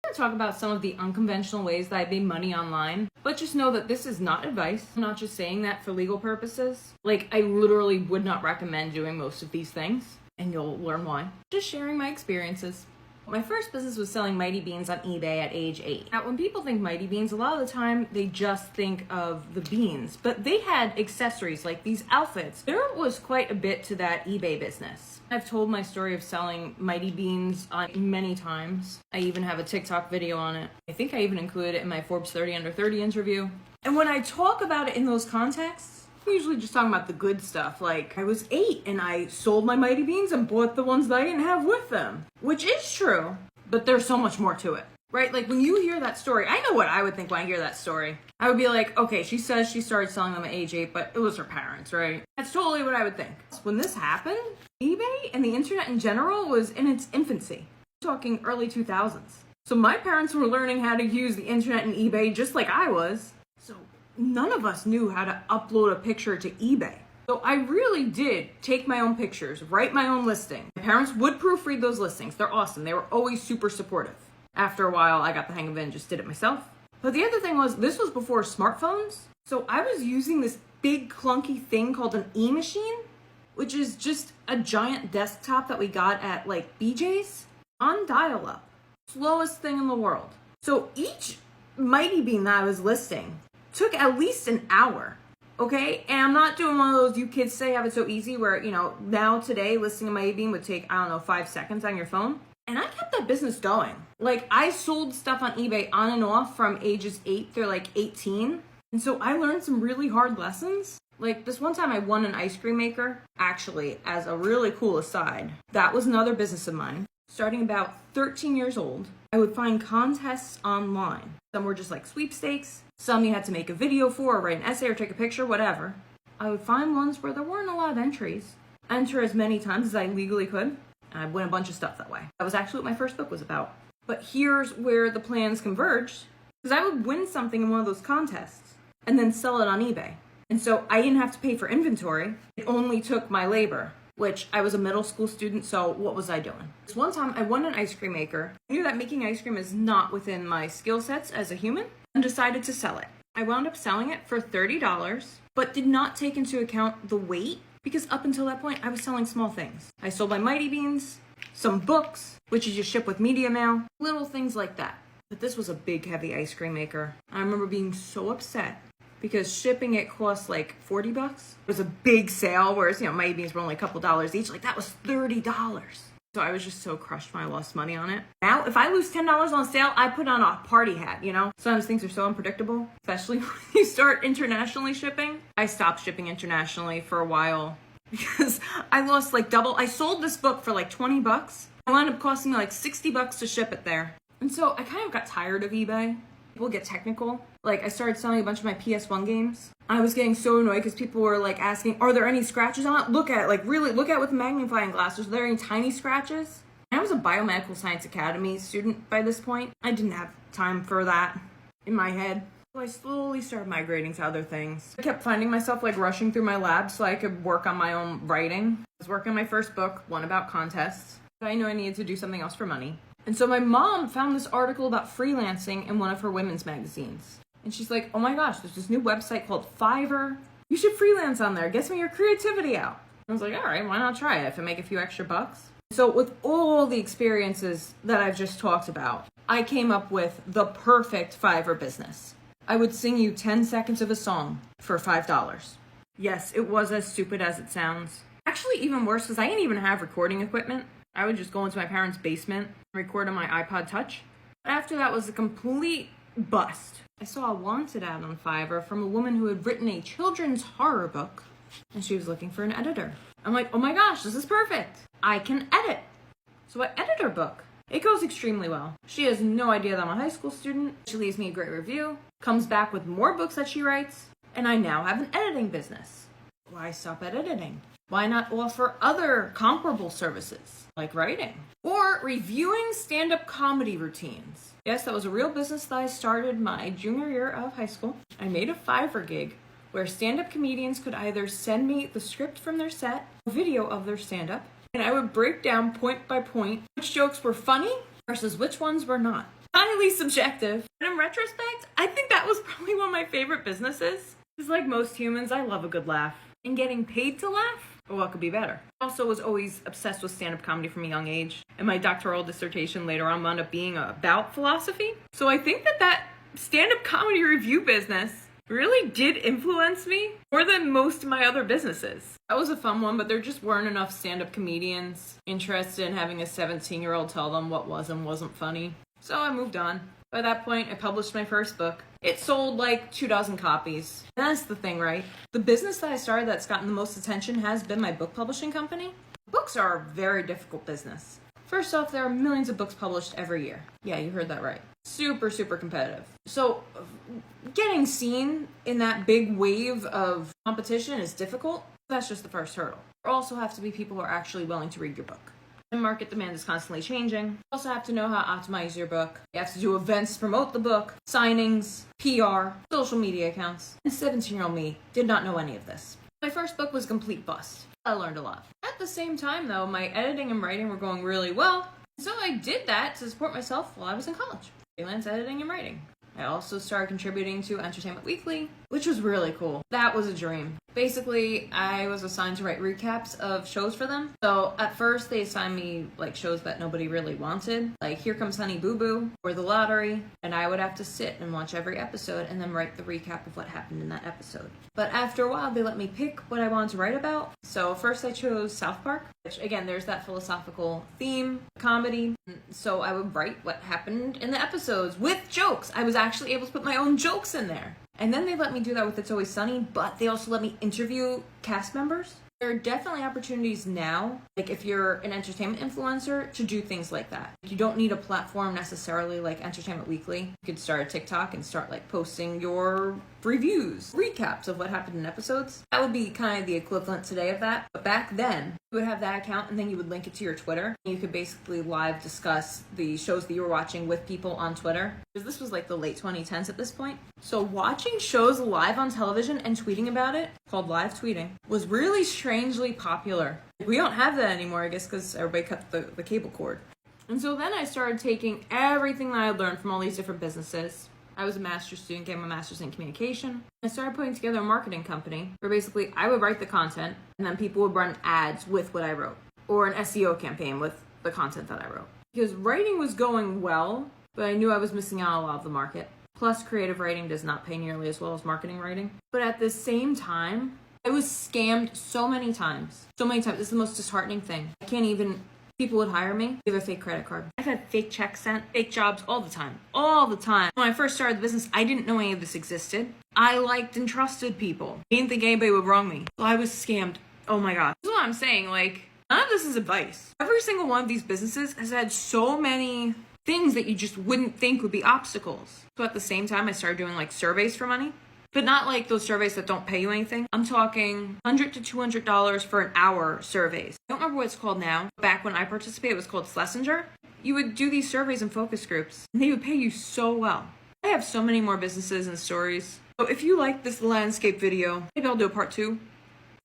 going to talk about some of the unconventional ways that I made money online, but just know that this is not advice. I'm not just saying that for legal purposes. Like, I literally would not recommend doing most of these things, and you'll learn why. Just sharing my experiences. My first business was selling Mighty Beans on eBay at age 8. Now, when people think Mighty Beans, a lot of the time they just think of the beans, but they had accessories like these outfits. There was quite a bit to that eBay business. I've told my story of selling Mighty Beans on many times. I even have a TikTok video on it. I think I even included it in my Forbes 30 Under 30 interview. And when I talk about it in those contexts, I'm usually just talking about the good stuff, like I was 8 and I sold my Mighty Beans and bought the ones that I didn't have with them, which is true, but there's so much more to it, right? Like when you hear that story, I know what I would think when I hear that story. I would be like, okay, she says she started selling them at age 8, but it was her parents, right? That's totally what I would think. When this happened, eBay and the internet in general was in its infancy. I'm talking early 2000s. So my parents were learning how to use the internet and eBay just like I was. So none of us knew how to upload a picture to eBay. So I really did take my own pictures, write my own listing. My parents would proofread those listings. They're awesome. They were always super supportive. After a while, I got the hang of it and just did it myself. But the other thing was, this was before smartphones. So I was using this big clunky thing called an e-machine, which is just a giant desktop that we got at like BJ's on dial-up. Slowest thing in the world. So each Mighty Bean that I was listing took at least an hour, okay? And I'm not doing one of those you kids say have it so easy where, you know, now today listing a Mighty Bean would take, I don't know, 5 seconds on your phone. And I kept that business going. Like I sold stuff on eBay on and off from ages 8 through like 18. And so I learned some really hard lessons. Like this one time I won an ice cream maker, actually, as a really cool aside. That was another business of mine. Starting about 13 years old, I would find contests online. Some were just like sweepstakes. Some you had to make a video for, or write an essay, or take a picture, whatever. I would find ones where there weren't a lot of entries. Enter as many times as I legally could, and I'd win a bunch of stuff that way. That was actually what my first book was about. But here's where the plans converged, because I would win something in one of those contests, and then sell it on eBay. And so I didn't have to pay for inventory. It only took my labor, which I was a middle school student, so what was I doing? This one time I won an ice cream maker. I knew that making ice cream is not within my skill sets as a human, and decided to sell it. I wound up selling it for $30, but did not take into account the weight, because up until that point I was selling small things. I sold my Mighty Beans, some books, which you just ship with media mail, little things like that. But this was a big heavy ice cream maker. I remember being so upset because shipping it cost like $40. It was a big sale, whereas, you know, Mighty Beans were only a couple dollars each. Like that was $30. So I was just so crushed when I lost money on it. Now, if I lose $10 on sale, I put on a party hat, you know? Sometimes things are so unpredictable, especially when you start internationally shipping. I stopped shipping internationally for a while because I lost like double. I sold this book for like $20. It wound up costing me like $60 to ship it there. And so I kind of got tired of eBay. People get technical. Like I started selling a bunch of my PS1 games. I was getting so annoyed because people were like asking, are there any scratches on it? Look at it, like really look at it with a magnifying glass. Are there any tiny scratches? I was a Biomedical Science Academy student by this point. I didn't have time for that in my head. So I slowly started migrating to other things. I kept finding myself like rushing through my lab so I could work on my own writing. I was working on my first book, one about contests. I knew I needed to do something else for money. And so my mom found this article about freelancing in one of her women's magazines. And she's like, oh my gosh, there's this new website called Fiverr. You should freelance on there. Get some of your creativity out. I was like, all right, why not try it if I make a few extra bucks? So with all the experiences that I've just talked about, I came up with the perfect Fiverr business. I would sing you 10 seconds of a song for $5. Yes, it was as stupid as it sounds. Actually, even worse, because I didn't even have recording equipment. I would just go into my parents' basement, record on my iPod Touch. After that was a complete bust. I saw a wanted ad on Fiverr from a woman who had written a children's horror book, and she was looking for an editor. I'm like, oh my gosh, this is perfect. I can edit. So I edit her book. It goes extremely well. She has no idea that I'm a high school student. She leaves me a great review, comes back with more books that she writes, and I now have an editing business. Why stop at editing? Why not offer other comparable services, like writing? Or reviewing stand-up comedy routines. Yes, that was a real business that I started my junior year of high school. I made a Fiverr gig where stand-up comedians could either send me the script from their set, a video of their stand-up, and I would break down point by point which jokes were funny versus which ones were not. highly subjective. And in retrospect, I think that was probably one of my favorite businesses. Because like most humans, I love a good laugh. And getting paid to laugh? Well, what could be better? I also was always obsessed with stand-up comedy from a young age. And my doctoral dissertation later on wound up being about philosophy. So I think that stand-up comedy review business really did influence me more than most of my other businesses. That was a fun one, but there just weren't enough stand-up comedians interested in having a 17-year-old tell them what was and wasn't funny. So I moved on. By that point, I published my first book. It sold like 24 copies. And that's the thing, right? The business that I started that's gotten the most attention has been my book publishing company. Books are a very difficult business. First off, there are millions of books published every year. Yeah, you heard that right. Super, super competitive. So getting seen in that big wave of competition is difficult. That's just the first hurdle. There also have to be people who are actually willing to read your book. And market demand is constantly changing. You also have to know how to optimize your book. You have to do events to promote the book, signings, PR, social media accounts. And 17-year-old me did not know any of this. My first book was a complete bust. I learned a lot. At the same time, though, my editing and writing were going really well. So I did that to support myself while I was in college. Freelance editing and writing. I also started contributing to Entertainment Weekly, which was really cool. That was a dream. Basically, I was assigned to write recaps of shows for them. So at first, they assigned me like shows that nobody really wanted, like Here Comes Honey Boo Boo or The Lottery, and I would have to sit and watch every episode and then write the recap of what happened in that episode. But after a while, they let me pick what I wanted to write about. So first I chose South Park, which again, there's that philosophical theme, comedy. So I would write what happened in the episodes with jokes. I was actually able to put my own jokes in there. And then they let me do that with It's Always Sunny, but they also let me interview cast members. There are definitely opportunities now, like if you're an entertainment influencer, to do things like that. You don't need a platform necessarily like Entertainment Weekly. You could start a TikTok and start like posting your reviews, recaps of what happened in episodes. That would be kind of the equivalent today of that. But back then, you would have that account and then you would link it to your Twitter. You could basically live discuss the shows that you were watching with people on Twitter. Because this was like the late 2010s at this point. So watching shows live on television and tweeting about it, called live tweeting, was really strangely popular. We don't have that anymore, I guess, because everybody cut the cable cord. And so then I started taking everything that I learned from all these different businesses. I was a master's student, getting my master's in communication. I started putting together a marketing company where basically I would write the content and then people would run ads with what I wrote, or an SEO campaign with the content that I wrote. Because writing was going well, but I knew I was missing out on a lot of the market. Plus, creative writing does not pay nearly as well as marketing writing. But at the same time, I was scammed so many times. So many times. This is the most disheartening thing. People would hire me, give a fake credit card. I've had fake checks sent, fake jobs all the time. All the time. When I first started the business, I didn't know any of this existed. I liked and trusted people. I didn't think anybody would wrong me. So I was scammed. Oh my God. This is what I'm saying. Like, none of this is advice. Every single one of these businesses has had so many things that you just wouldn't think would be obstacles. So at the same time, I started doing like surveys for money. But not like those surveys that don't pay you anything. I'm talking $100 to $200 for an hour surveys. I don't remember what it's called now. Back when I participated, it was called Schlesinger. You would do these surveys and focus groups, and they would pay you so well. I have so many more businesses and stories. So if you like this landscape video, maybe I'll do a part 2.